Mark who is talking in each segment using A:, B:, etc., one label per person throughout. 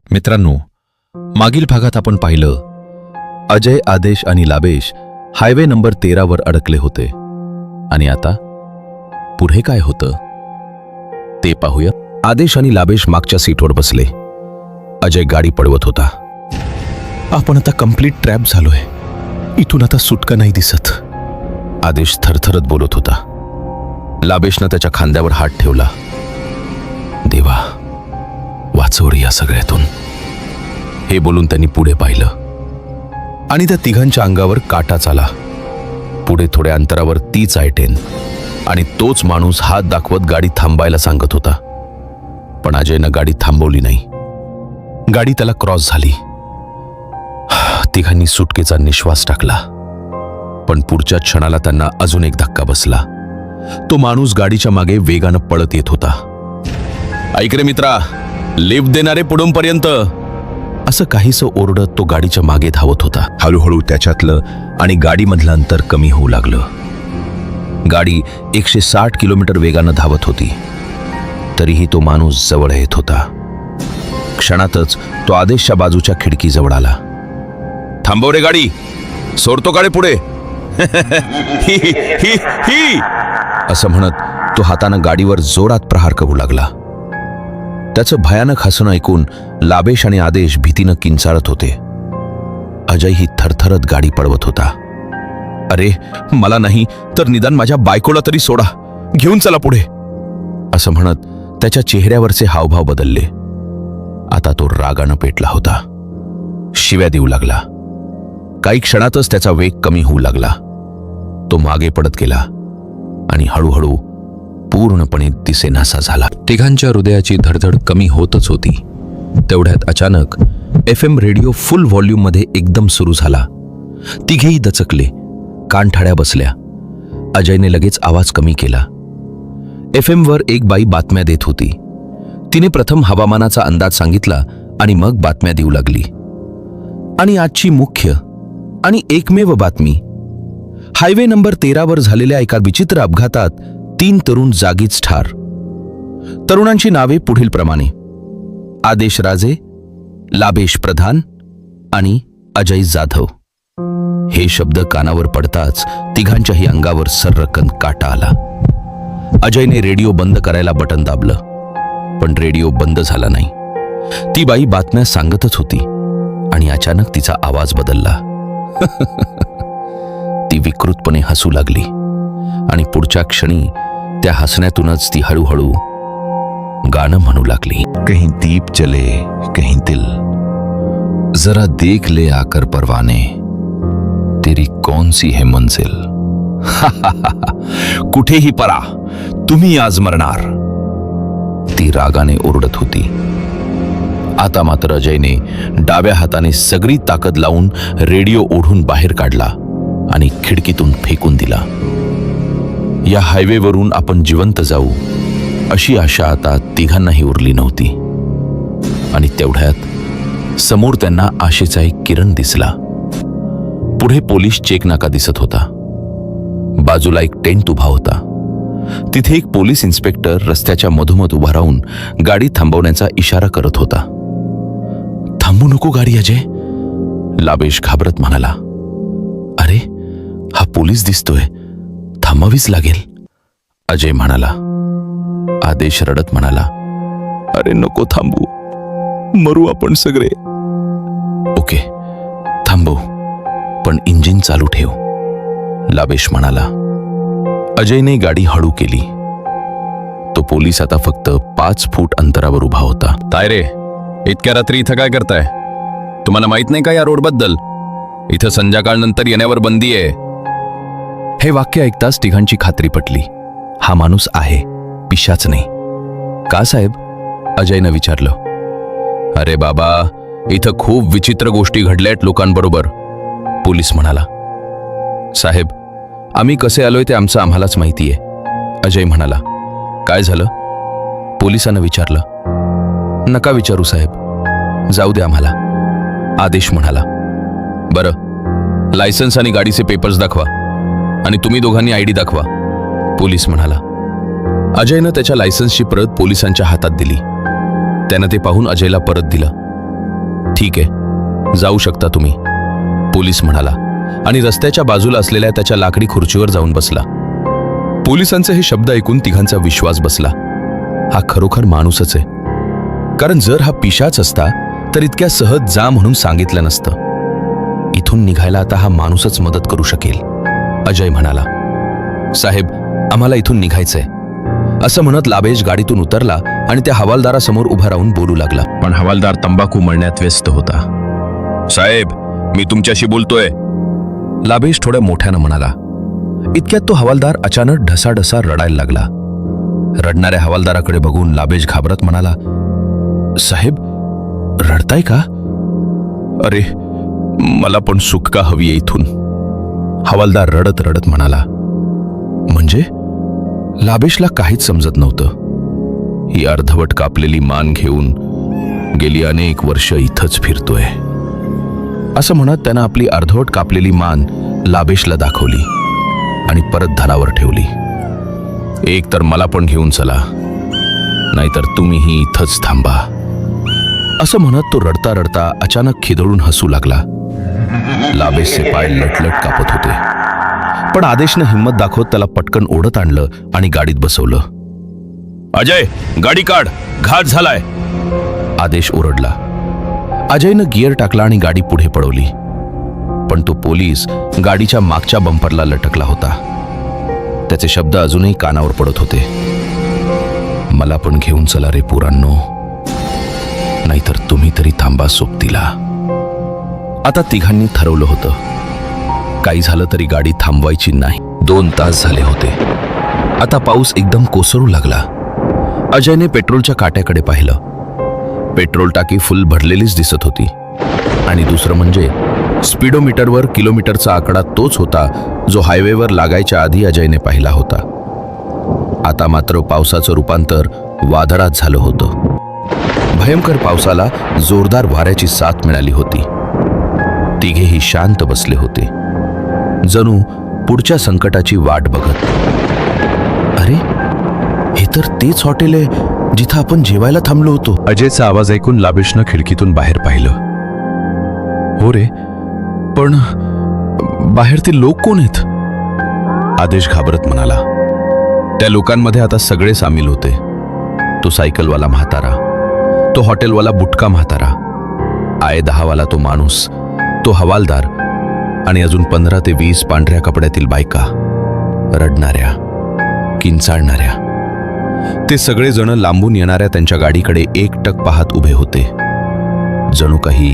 A: मित्रांनो, मागील भागात आपण पाहिलं अजय, आदेश आणि लाबेश हायवे नंबर 13 वर अडकले होते. आणि आता पुढे काय होतं ते पाहूया. आदेश आणि लाबेश मागच्या सीटवर बसले. अजय गाडी पळवत होता. आपण आता कंप्लीट ट्रॅप झालोय, इथून आता सुटका नाही दिसत, आदेश थरथरत बोलत होता. लाबेशनं त्याच्या खांद्यावर हात ठेवला. देवा, वाचव रे या सगळ्यातून, हे बोलून त्यांनी पुढे पाहिलं आणि त्या तिघांच्या अंगावर काटाच आला. पुढे थोड्या अंतरावर तीच आयटेन आणि तोच माणूस हात दाखवत गाडी थांबायला सांगत होता. पण अजयनं गाडी थांबवली नाही. गाडी त्याला क्रॉस झाली. तिघांनी सुटकेचा निश्वास टाकला. पण पुढच्या क्षणाला त्यांना अजून एक धक्का बसला. तो माणूस गाडीच्या मागे वेगानं पळत येत होता. ऐक रे मित्रा, लिफ्ट देणारे पुढूनपर्यंत, असं काहीसं ओरडत तो गाडीच्या मागे धावत होता. हळूहळू त्याच्यातलं आणि गाडीमधलं अंतर कमी होऊ लागलं. गाडी 160 किलोमीटर वेगानं धावत होती. तरीही तो माणूस जवळ येत होता. क्षणातच तो आदेशच्या बाजूच्या खिडकीजवळ आला. थांबव रे गाडी, सोडतो गाडी पुढे, ही ही ही असं म्हणत तो हातानं गाडीवर जोरात प्रहार करू लागला. त्याचं भयानक हसणं ऐकून लाबेश आणि आदेश भीतीनं किंचाळत होते. अजय ही थरथरत गाडी पळवत होता. अरे, मला नाही तर निदान माझ्या बायकोला तरी सोडा, घेऊन चला पुढे, असं म्हणत त्याच्या चेहऱ्यावरचे हावभाव बदलले. आता तो रागानं पेटला होता. शिव्या देऊ लागला. काही क्षणातच त्याचा वेग कमी होऊ लागला. तो मागे पडत गेला आणि हळूहळू पूर्णपणे दिसेनासा झाला. तिघांच्या हृदयाची धडधड कमी होतच होती. तेवढ्यात अचानक FM रेडिओ फुल व्हॉल्यूममध्ये एकदम सुरू झाला. तिघेही दचकले, कानठाड्या बसल्या. अजयने लगेच आवाज कमी केला. FM वर एक बाई बातम्या देत होती. तिने प्रथम हवामानाचा अंदाज सांगितला आणि मग बातम्या देऊ लागली. आणि आजची मुख्य आणि एकमेव बातमी, हायवे नंबर 13 वर झालेल्या एका विचित्र अपघातात 3 तरुण जागीच ठार. तरुणांची नावे पुढील प्रमाणे: आदेश राजे, लाबेश प्रधान आणि अजय जाधव. हे शब्द कानावर पडताच तिघांच्याही अंगावर सर्रकन काटा आला. अजयने रेडिओ बंद करायला बटन दाबलं, पण रेडिओ बंद झाला नाही. ती बाई बातम्या सांगतच होती आणि अचानक तिचा आवाज बदलला. ती विकृतपणे हसू लागली आणि पुढच्या क्षणी त्या हसण्यातूनच ती हळूहळू गाणं म्हणू लागली. कहीं दीप जले कहीं दिल, जरा देख ले आकर परवाने, तेरी कौन सी है मंजिल. कुठेही परा, तुम्ही आज मरणार, ती रागाने ओरडत होती. आता मात्र अजयने डाव्या हाताने सगळी ताकद लावून रेडिओ ओढून बाहेर काढला आणि खिडकीतून फेकून दिला. या हायवेवरून आपण जिवंत जाऊ अशी आशा आता तिघांनाही उरली नव्हती. आणि तेवढ्यात समोर त्यांना आशेचा एक किरण दिसला. पुढे पोलीस चेक नाका दिसत होता. बाजूला एक टेंट उभा होता. तिथे एक पोलीस इन्स्पेक्टर रस्त्याच्या मधोमध उभा राहून गाडी थांबवण्याचा इशारा करत होता. थांबू नको गाडी अजय, लाबेश घाबरत म्हणाला. अरे, हा पोलीस दिसतोय, थांबावीच लागेल, अजय म्हणाला. आदेश रडत म्हणाला, अरे नको थांबू, मरू आपण सगळे. ओके, थांबव, पण इंजिन चालू ठेव, लाबेश म्हणाला. अजयने गाडी हळू केली. तो पोलीस आता फक्त 5 फूट अंतरावर उभा होता. काय रे, इतक्या रात्री इथं काय करताय? तुम्हाला माहित नाही का या रोडबद्दल? इथं संध्याकाळनंतर येण्यावर बंदी आहे. हे वाक्य ऐकताच तिघांची खात्री पटली. हा माणूस आहे, पिशाच नाही. का साहेब, अजयनं विचारलं. अरे बाबा, इथं खूप विचित्र गोष्टी घडल्यात लोकांबरोबर, पोलीस म्हणाला. साहेब, आम्ही कसे आलोय ते आम्हालाच माहितीये, अजय म्हणाला. काय झालं, पोलिसानं विचारलं. नका विचारू साहेब, जाऊ दे आम्हाला, आदेश म्हणाला. बरं, लायसन्स आणि गाडीचे पेपर्स दाखवा आणि तुम्ही दोघांनी ID दाखवा, पोलीस म्हणाला. अजयनं त्याच्या लायसन्सची प्रत पोलिसांच्या हातात दिली. त्यानं ते पाहून अजयला परत दिलं. ठीक आहे, जाऊ शकता तुम्ही, पोलीस म्हणाला आणि रस्त्याच्या बाजूला असलेल्या त्याच्या लाकडी खुर्चीवर जाऊन बसला. पोलिसांचे हे शब्द ऐकून तिघांचा विश्वास बसला. हा खरोखर माणूसच आहे, कारण जर हा पिशाच असता तर इतक्या सहज जा म्हणून सांगितलं नसतं. इथून निघायला आता हा माणूसच मदत करू शकेल, अजय म्हणाला. साहेब, आम्हाला इथून निघायचंय, असं म्हणत लाबेश गाडीतून उतरला आणि त्या हवालदारासमोर उभा राहून बोलू लागला. पण हवालदार तंबाखू मळण्यात व्यस्त होता. साहेब, मी तुमच्याशी बोलतोय, लाबेश थोड्या मोठ्यानं म्हणाला. इतक्यात तो हवालदार अचानक ढसाढसा रडायला लागला. रडणाऱ्या हवालदाराकडे बघून लाबेश घाबरत म्हणाला, साहेब, रडताय का? अरे, मला पण सुटका हवी आहे इथून, हवालदार रडत रडत म्हणाला. म्हणजे? लाबेशला काहीच समजत नव्हतं. ही अर्धवट कापलेली मान घेऊन गेली अनेक वर्ष इथंच फिरतोय, असं म्हणत त्यानं आपली अर्धवट कापलेली मान लाबेशला दाखवली आणि परत धारावर ठेवली. एक तर मला पण घेऊन चला, नाहीतर तुम्हीही इथंच थांबा, असं म्हणत तो रडता रडता अचानक खिदळून हसू लागला. लाबेशचे पाय लटलट कापत होते, पण आदेशनं हिंमत दाखवत त्याला पटकन ओढत आणलं आणि गाडीत बसवलं. अजय, गाडी काढ, घात झालाय, आदेश ओरडला. अजयनं गिअर टाकला आणि गाडी पुढे पळवली, पण तो पोलीस गाडीच्या मागच्या बंपरला लटकला होता. त्याचे शब्द अजूनही कानावर पडत होते. मला पण घेऊन चला रे पोरांनो, नाहीतर तुम्ही तरी थांबा सोबतीला. आता तिघांनी ठरवलं होतं, काही झालं तरी गाडी थांबवायची नाही. 2 तास झाले होते. आता पाऊस एकदम कोसळू लागला. अजयने पेट्रोलच्या काट्याकडे पाहिलं. पेट्रोल टाकी फुल भरलेलीच दिसत होती, आणि दुसरं म्हणजे स्पीडोमीटरवर किलोमीटरचा आकडा तोच होता जो हायवेवर लागायच्या आधी अजयने पाहिला होता. आता मात्र पावसाचं रूपांतर वादळात झालं होतं. भयंकर पावसाला जोरदार वाऱ्याची साथ मिळाली होती. तिघेही शांत बसले होते, जणू पुढच्या संकटाची वाट बघत. अरे, हे तर तेच हॉटेल आहे जिथं आपण जेवायला थांबलो होतो, अजयचा आवाज ऐकून लाबेशनं खिडकीतून बाहेर पाहिलं. हो रे, पण बाहेर ते लोक कोण आहेत? आदेश घाबरत म्हणाला. त्या लोकांमध्ये आता सगळे सामील होते. तो सायकलवाला म्हातारा, तो हॉटेलवाला बुटका म्हातारा, आय 10 वाला तो माणूस, तो हवालदार आणि अजून 15 ते 20 पांढऱ्या कपड्यातील बायका, रडणाऱ्या, किंचाळणाऱ्या. ते सगळे जण लांबून येणाऱ्या त्यांच्या गाडीकडे एकटक पाहत उभे होते, जणू काही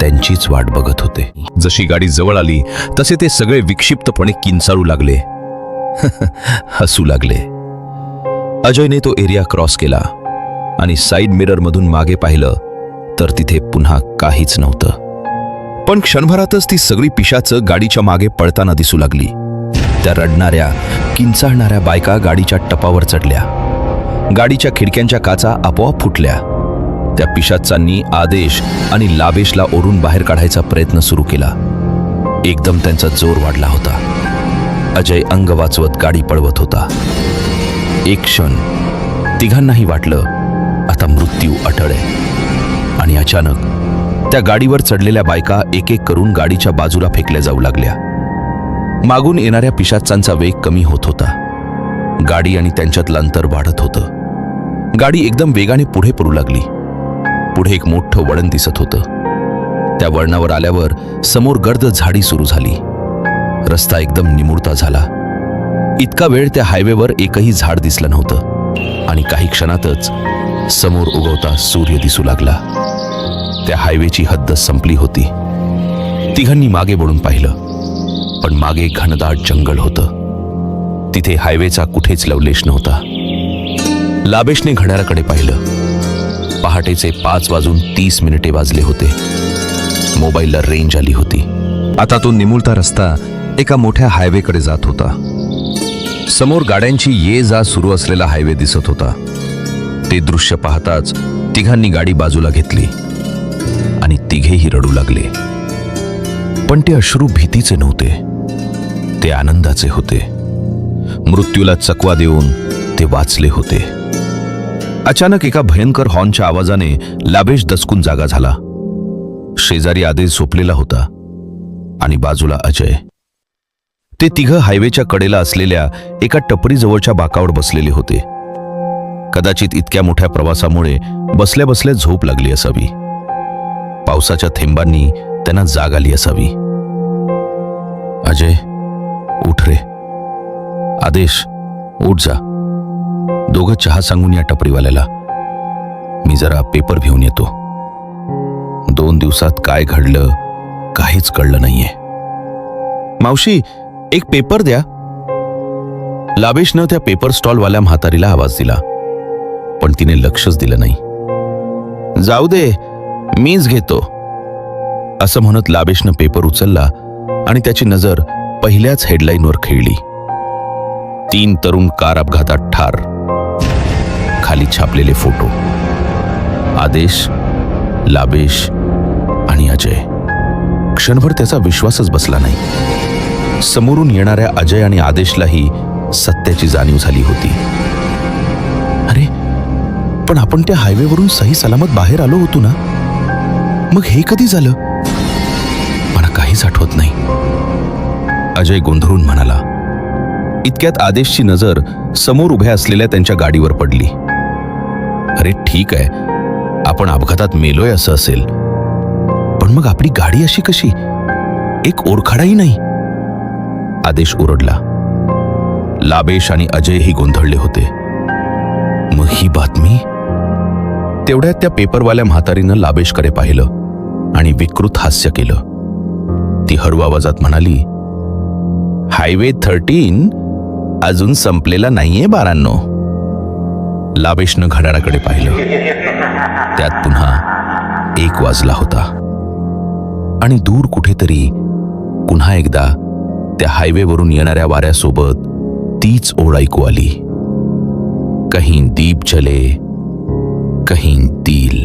A: त्यांचीच वाट बघत होते. जशी गाडी जवळ आली तसे ते सगळे विक्षिप्तपणे किंचाळू लागले, हसू लागले. अजयने तो एरिया क्रॉस केला आणि साईड मिररमधून मागे पाहिलं तर तिथे पुन्हा काहीच नव्हतं. पण क्षणभरातच ती सगळी पिशाचं गाडीच्या मागे पळताना दिसू लागली. त्या रडणाऱ्या, किंचाळणाऱ्या बायका गाडीच्या टपावर चढल्या. गाडीच्या खिडक्यांच्या काचा आपोआप फुटल्या. त्या पिशाचांनी आदेश आणि लाबेशला ओढून बाहेर काढायचा प्रयत्न सुरू केला. एकदम त्यांचा जोर वाढला होता. अजय अंग वाचवत गाडी पळवत होता. एक क्षण तिघांनाही वाटलं आता मृत्यू अटळ आहे. आणि अचानक त्या गाडीवर चढलेल्या बायका एक एक करून गाडीच्या बाजूला फेकल्या जाऊ लागल्या. मागून येणाऱ्या पिशाचांचा वेग कमी होत होता. गाडी आणि त्यांच्यातलं अंतर वाढत होतं. गाडी एकदम वेगाने पुढे पळू लागली. पुढे एक मोठं वळण दिसत होतं. त्या वळणावर आल्यावर समोर गर्द झाडी सुरू झाली. रस्ता एकदम निमुळता झाला. इतका वेळ त्या हायवेवर एकही झाड दिसलं नव्हतं आणि काही क्षणातच समोर उगवता सूर्य दिसू लागला. त्या हायवेची हद्द संपली होती. तिघांनी मागे वळून पाहिलं, पण मागे घनदाट जंगल होतं. तिथे हायवेचा कुठेच लवलेश नव्हता. लाबेशने घड्याळाकडे पाहिलं. पहाटेचे 5:30 वाजले होते. मोबाईलला रेंज आली होती. आता तो निमुळता रस्ता एका मोठ्या हायवेकडे जात होता. समोर गाड्यांची ये जा सुरू असलेला हायवे दिसत होता. ते दृश्य पाहताच तिघांनी गाडी बाजूला घेतली आणि तिघेही रडू लागले. पण ते अश्रू भीतीचे नव्हते, ते आनंदाचे होते. मृत्यूला चकवा देऊन ते वाचले होते. अचानक एका भयंकर हॉर्नच्या आवाजाने लाबेश दचकून जागा झाला. शेजारी आदेश झोपलेला होता आणि बाजूला अजय. ते तिघं हायवेच्या कडेला असलेल्या एका टपरीजवळच्या बाकावर बसलेले होते. कदाचित इतक्या मोठ्या प्रवासामुळे बसल्या बसल्या झोप लागली असावी. पावसाच्या थेंबांनी त्यांना जाग आली असावी. अजय, उठ रे. आदेश, उठ जा. दोघं चहा सांगून या टपरीवाल्याला. मी जरा पेपर घेऊन येतो. 2 दिवसात काय घडलं काहीच कळलं नाहीये. मावशी, एक पेपर द्या. लाबेशनं त्या पेपर स्टॉलवाल्या म्हातारीला आवाज दिला, पण तिने लक्षच दिलं नाही. जाऊ दे, मीच घेतो, असं म्हणत लाबेशनं पेपर उचलला आणि त्याची नजर पहिल्याच हेडलाईनवर खेळली. 3 तरुण कार अपघातात ठार. खाली छापलेले फोटो. आदेश, लाबेश आणि अजय. क्षणभर त्याचा विश्वासच बसला नाही. समोरून येणाऱ्या अजय आणि आदेशलाही सत्याची जाणीव झाली होती. अरे, पण आपण त्या हायवेवरून सही सलामत बाहेर आलो होतो ना, मग हे कधी झालं? मला काहीच आठवत नाही, अजय गोंधळून म्हणाला. इतक्यात आदेशची नजर समोर उभ्या असलेल्या त्यांच्या गाडीवर पडली. अरे ठीक आहे, आपण अपघातात मेलोय असं असेल, पण मग आपली गाडी अशी कशी? एक ओरखडाही नाही. आदेश ओरडला. लाबेश आणि अजयही गोंधळले होते. मग ही बातमी? तेवढ्यात त्या पेपरवाल्या म्हातारीनं लाबेशकडे पाहिलं आणि विकृत हास्य केलं. ती हळू आवाजात म्हणाली, हायवे 13 अजून संपलेला नाहीये बारांनो. लाबेशनं घड्याळाकडे पाहिलं. त्यात पुन्हा 1 वाजला होता आणि दूर कुठेतरी पुन्हा एकदा त्या हायवेवरून येणाऱ्या वाऱ्यासोबत तीच ओळ ऐकू आली. कहीं दीप जले, कहीं दिल.